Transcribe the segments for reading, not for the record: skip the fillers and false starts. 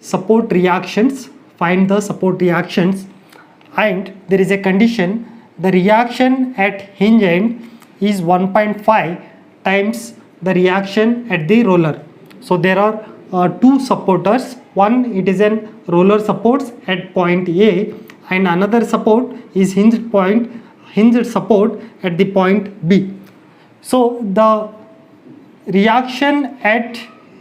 support reactions, find the support reactions, and there is a condition, the reaction at hinge end is 1.5 times the reaction at the roller. So there are two supporters, one it is an roller supports at point A and another support is hinged support at the point B. So the reaction at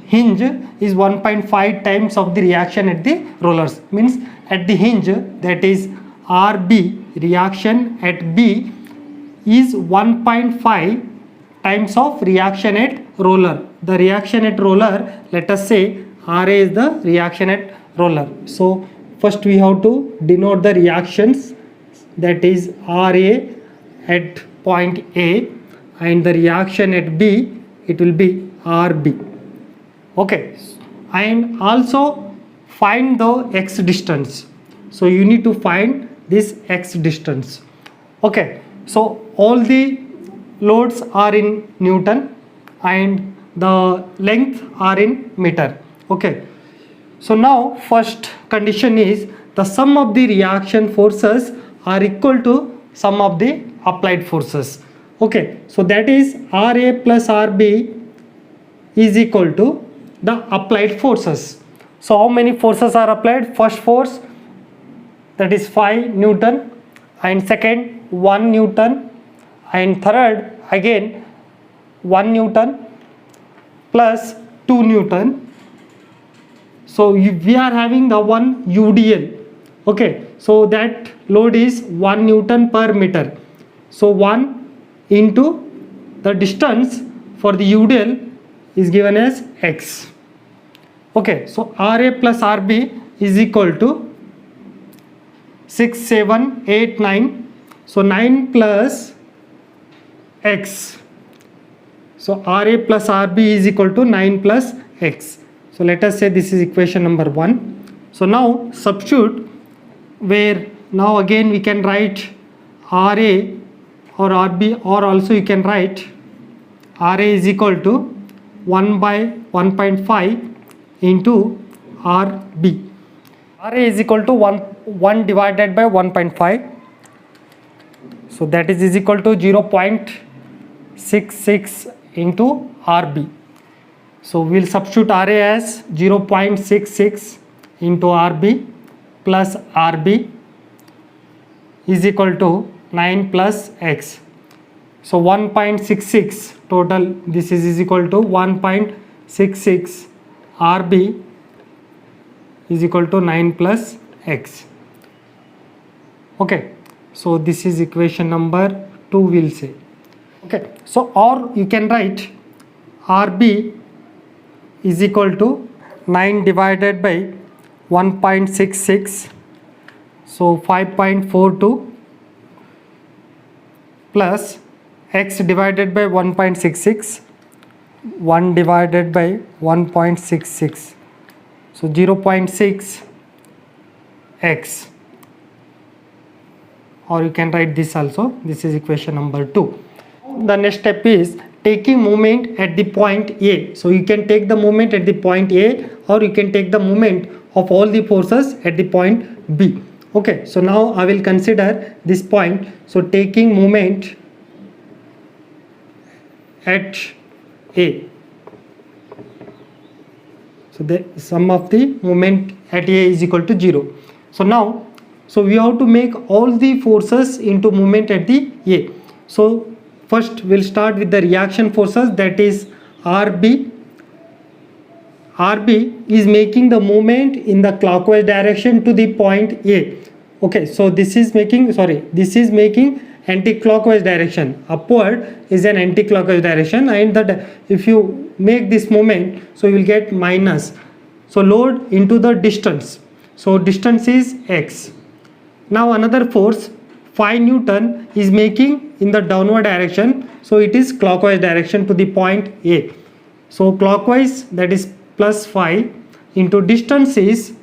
hinge is 1.5 times of the reaction at the rollers, means at the hinge, that is RB, reaction at B is 1.5 times of reaction at roller. The reaction at roller, let us say RA is the reaction at roller. So first we have to denote the reactions, that is RA at point A, and the reaction at B, it will be RB. Okay, and also find the x distance. So you need to find this x distance. Okay, so all the loads are in Newton and the length are in meter. Okay, so now first condition is the sum of the reaction forces are equal to sum of the applied forces. Okay, so that is RA plus RB is equal to the applied forces. So how many forces are applied? First force, that is 5 Newton, and second 1 Newton, and third again 1 Newton plus 2 Newton. So we are having the one UDL. Okay, so that load is 1 Newton per meter. So 1 into the distance for the UDL is given as x. Okay, so RA plus RB is equal to 6, 7, 8, 9. So 9 plus x. So RA plus RB is equal to 9 plus x. So let us say this is equation number 1. So now substitute, where now again we can write RA or RB, or also you can write RA is equal to 1 by 1.5 into RB. RA is equal to 1 divided by 1.5. So that is equal to 0.66 into RB. So we will substitute RA as 0.66 into RB plus RB is equal to 9 plus x. So 1.66 total, this is equal to 1.66 RB is equal to 9 plus x. Okay, so this is equation number 2, we'll say. Okay, so or you can write RB is equal to 9 divided by 1.66, so 5.42 plus x divided by 1.66, 1 divided by 1.66, so 0.6 x, or you can write this also. This is equation number 2. The next step is taking moment at the point A. So you can take the moment at the point A, or you can take the moment of all the forces at the point B. Okay, so now I will consider this point. So taking moment at A. So the sum of the moment at A is equal to 0. So now, so we have to make all the forces into moment at the A. So first we'll start with the reaction forces, that is RB. RB is making the movement in the clockwise direction to the point A. Okay, so this is making anti-clockwise direction. Upward is an anti-clockwise direction, and that if you make this moment, so you will get minus. So load into the distance. So distance is x. Now another force 5 Newton is making in the downward direction, so it is clockwise direction to the point A. So clockwise, that is plus 5 into distance is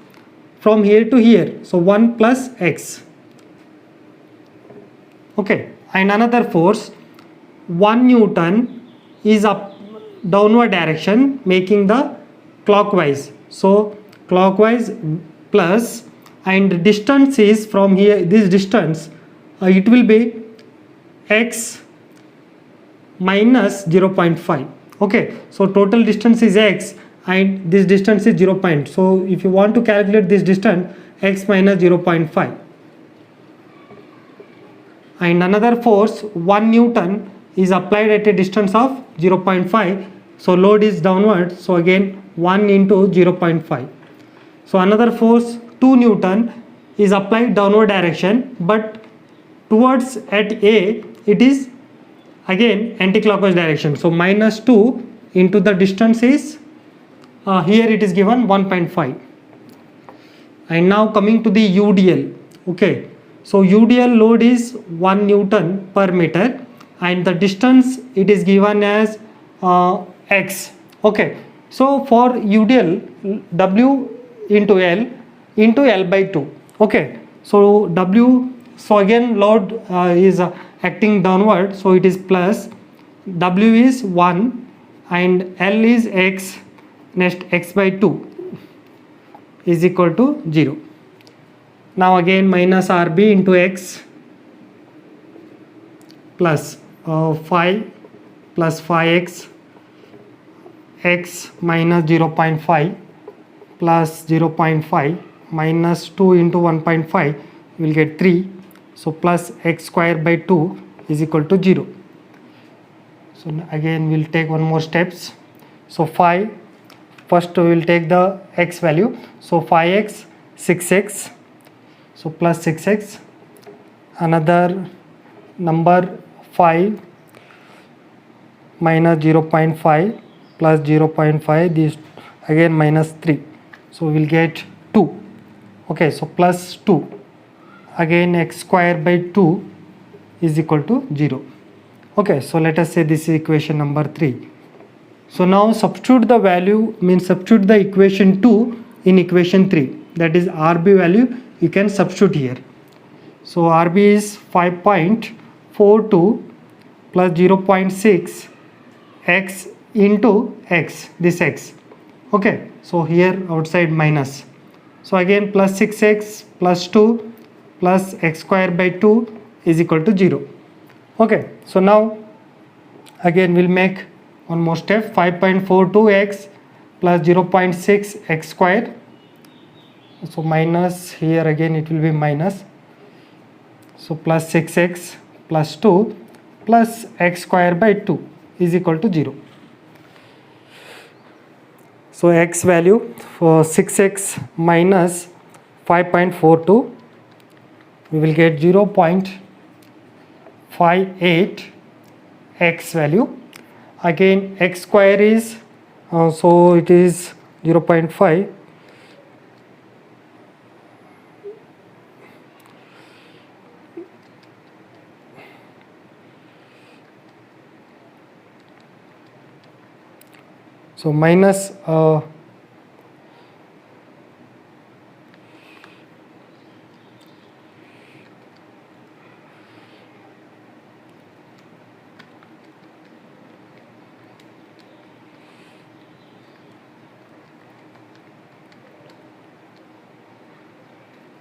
from here to here, so 1 plus x. Okay, and another force 1 Newton is up downward direction making the clockwise, so clockwise plus, and distance is from here, this distance it will be x minus 0.5. okay, so total distance is x and this distance is 0. So if you want to calculate this distance, x minus 0.5. and another force 1 Newton is applied at a distance of 0.5. so load is downward, so again 1 into 0.5. so another force 2 Newton is applied downward direction, but towards at A it is again anti-clockwise direction, so minus 2 into the distance is here it is given 1.5. and now coming to the UDL. okay, so UDL load is 1 Newton per meter and the distance it is given as x. okay, so for UDL, W into L by 2. okay, so W, so again load is acting downward, so it is plus, W is 1 and L is x, next x by 2 is equal to 0. now again minus RB into x plus 5 plus 5x, x minus 0.5 plus 0.5 minus 2 into 1.5 you will get 3, so plus x square by 2 is equal to 0. so again we will take one more steps. so 5, first we will take the x value, so 5x 6x, so plus 6x, another number 5 minus 0.5 plus 0.5, this again minus 3, so we will get 2. okay, so plus 2, again x square by 2 is equal to 0. okay, so let us say this is equation number 3. so now substitute the value, means substitute the equation 2 in equation 3, that is RB value you can substitute here. so RB is 5.42 plus 0.6 x into x, this x. okay, so here outside minus, so again plus 6x plus 2 plus x square by 2 is equal to 0. okay, so now again we'll make one more step, 5.42x plus 0.6 x square, so minus, here again it will be minus, so plus 6x plus 2 plus x square by 2 is equal to 0. so x value for 6x minus 5.42 we will get 0.58 x value, again x square is so it is 0.5, so minus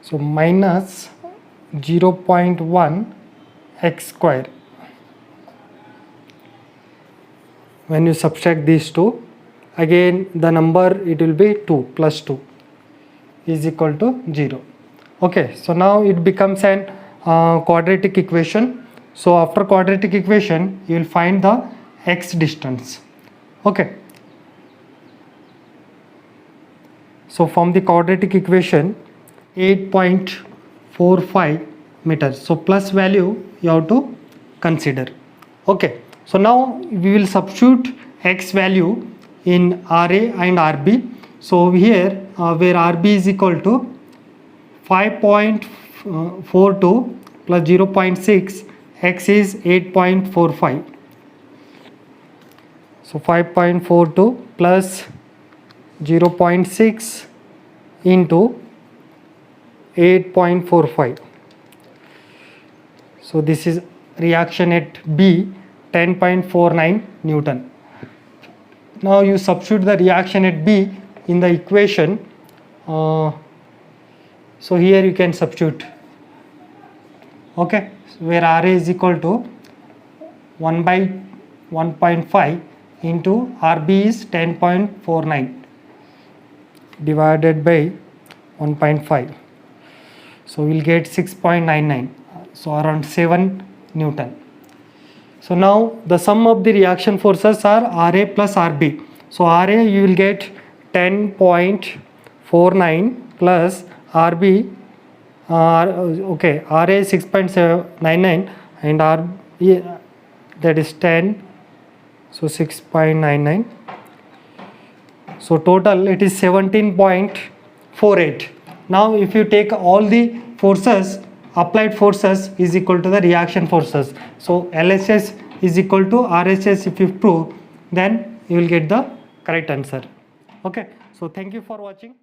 so minus 0.1 x square. when you subtract these two, again the number it will be 2 plus 2 is equal to 0. okay, so now it becomes an quadratic equation. so after quadratic equation you will find the x distance. okay, so from the quadratic equation 8.45 meters, so plus value you have to consider. okay, so now we will substitute x value in RA and RB. so here where RB is equal to 5.42 plus 0.6, x is 8.45, so 5.42 plus 0.6 into 8.45, so this is reaction at B, 10.49 Newton. Now you substitute the reaction at B in the equation So here you can substitute. Okay, so where Ra is equal to 1 by 1.5 into Rb is 10.49 divided by 1.5. So we'll get 6.99. So around 7 Newton. So now the sum of the reaction forces are Ra plus Rb. So Ra you will get 10.49 plus Rb. Okay, Ra is 6.99 and Rb that is 10. So 6.99. So total it is 17.48. Now if you take all the forces, applied forces is equal to the reaction forces. So LHS is equal to RHS if you prove, then you will get the correct answer. Okay, so thank you for watching.